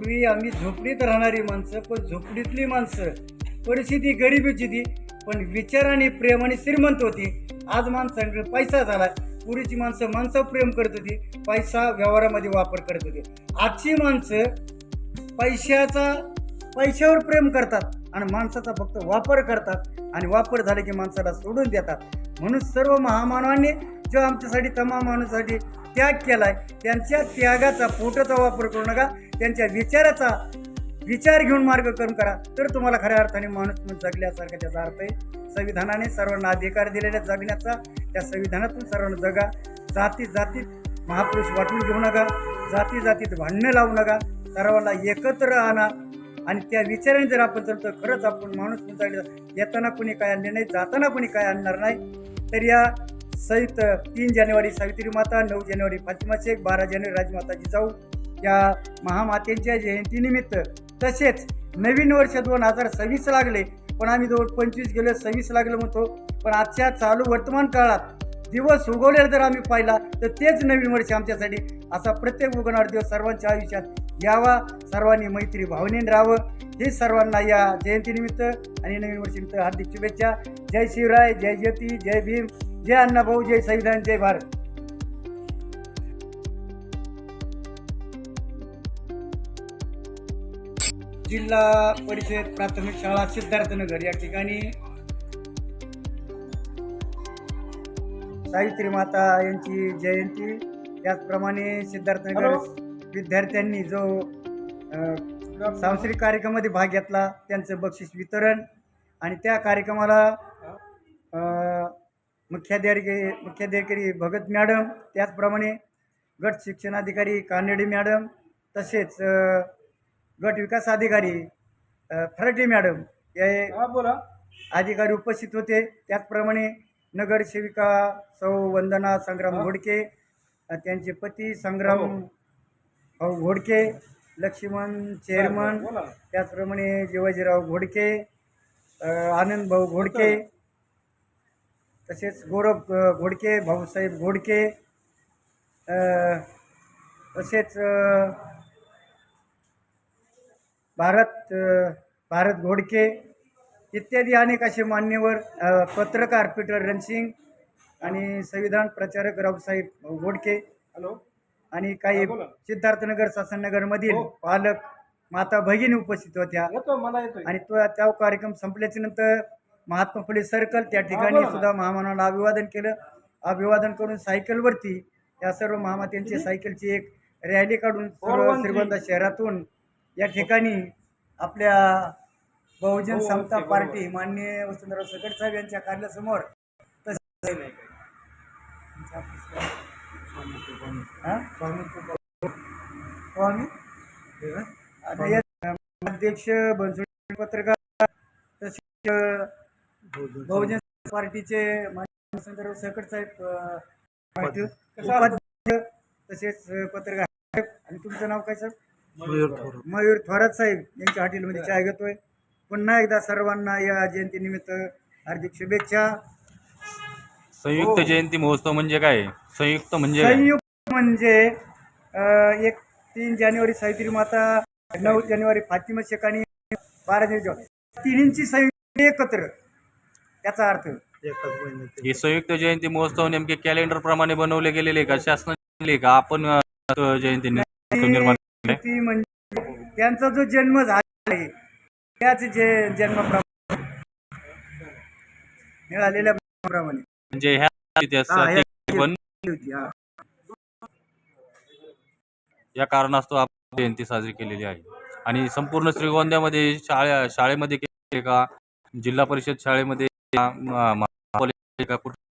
पूर्वी आम्ही झोपडीत राहणारी माणसं, पण झोपडीतली माणसं परिस्थिती गरिबीची ती, पण विचाराने प्रेम आणि श्रीमंत होती. आज माणसांकडे पैसा झाला. पूर्वीची माणसं माणसावर प्रेम करत होती, पैसा व्यवहारामध्ये वापर करत होती. आजची माणसं पैशावर प्रेम करतात आणि माणसाचा फक्त वापर करतात, आणि वापर झाले की माणसाला सोडून देतात. म्हणून सर्व महामानवांनी जो आमच्यासाठी तमाम माणसासाठी त्याग केलाय, त्यांच्या त्यागाचा फोटोचा वापर करू नका. त्यांच्या विचाराचा विचार घेऊन मार्गक्रम करा, तर तुम्हाला खऱ्या अर्थाने माणूस म्हणून जगल्यासारखा त्याचा अर्थ आहे. संविधानाने सर्वांना अधिकार दिलेला जगण्याचा, त्या संविधानातून सर्वांना जगा. जातीत महापुरुष वाटून घेऊ नका, जातीत भांडणं लावू नका, सर्वांना एकत्र आणा. आणि त्या विचाराने जर आपण चालतो, खरंच आपण माणूस म्हणून जगलं. येताना कोणी काय आणले नाही, जाताना कोणी काय आणणार नाही. तर या संयुक्त 3 जानेवारी सावित्री माता, 9 जानेवारी फातिमा शेख, 12 जानेवारी राजमाता जिजाऊ या महामातेच्या जयंतीनिमित्त, तसेच नवीन वर्ष 2026 लागले, पण आम्ही 25 गेलो 26 लागलं म्हणतो. पण आजच्या चालू वर्तमान काळात दिवस उगवलेला जर आम्ही पाहिला तर तेच नवीन वर्ष आमच्यासाठी. असा प्रत्येक उगवणारा दिवस सर्वांच्या आयुष्यात यावा, सर्वांनी मैत्री भावनेने राहावं, हे सर्वांना या जयंतीनिमित्त आणि नवीन वर्षानिमित्त हार्दिक शुभेच्छा. जय शिवराय, जय ज्योती, जय भीम, जय अण्णाभाऊ, जय संविधान, जय भारत. जिल्हा परिषद प्राथमिक शाळा सिद्धार्थनगर या ठिकाणी सावित्री माता यांची जयंती, त्याचप्रमाणे सिद्धार्थनगर विद्यार्थ्यांनी जो सांस्कृतिक कार्यक्रमामध्ये भाग घेतला त्यांचं बक्षीस वितरण, आणि त्या कार्यक्रमाला मुख्याधिकारी भगत मॅडम, त्याचप्रमाणे गट शिक्षणाधिकारी कानडे मॅडम, तसेच गट विकास अधिकारी फराटे मॅडम हे अधिकारी उपस्थित होते. त्याचप्रमाणे नगरसेविका सौ वंदना संग्राम घोडके, त्यांचे पती संग्राम भाऊ घोडके, लक्ष्मण चेअरमन, त्याचप्रमाणे जीवाजीराव घोडके, आनंद भाऊ घोडके, तसेच गौरव घोडके, भाऊसाहेब घोडके, तसेच भारत घोडके इत्यादी अनेक असे मान्यवर, पत्रकार पीटर रणसिंग आणि संविधान प्रचारक रावसाहेब घोडके, आणि काही सिद्धार्थनगर शासननगरमधील पालक माता भगिनी उपस्थित होत्या. आणि त्या कार्यक्रम संपल्याच्या नंतर महात्मा फुले सर्कल त्या ठिकाणी सुद्धा महामानवाला अभिवादन केलं. अभिवादन करून सायकलवरती या सर्व महामात्यांची सायकलची एक रॅली काढून सर्व श्रीगोंदा शहरातून या ठिकाणी आपल्या बहुजन समता पार्टी माननीय वसंतराव सकट साहेब यांच्या कार्यालयासमोर अध्यक्ष बनसोडे पत्रकार, तसेच बहुजन पार्टीचे माननीय वसंतराव सकट साहेब उपाध्यक्ष, तसेच पत्रकार, आणि तुमचं नाव काय सर? मयूर थोरात साहेब यांच्या हॉटेलमध्ये चहा घेतोय. पुन्हा एकदा सर्वांना या जयंतीनिमित्त हार्दिक शुभेच्छा. संयुक्त जयंती महोत्सव म्हणजे काय? संयुक्त म्हणजे एक 3 जानेवारी सावित्री माता, 9 जानेवारी फातिमा शेख आणि 12 जानेवारी तिन्हींची संयुक्त एकत्र, त्याचा अर्थ हे संयुक्त जयंती महोत्सव नेमके कॅलेंडर प्रमाणे बनवले गेलेले का, शासनाने का आपण जयंती निर्माण ती म्हणजे त्यांचा जो जन्म झाला आहे त्याच जन्माप्रमाणे मिळालेल्या प्रमाणे म्हणजे ह्या या कारणास्तव आपण जयंती साजरी केलेली आहे. आणि संपूर्ण श्रीगोंद्यामध्ये शाळेमध्ये केले का, जिल्हा परिषद शाळेमध्ये का, कुठे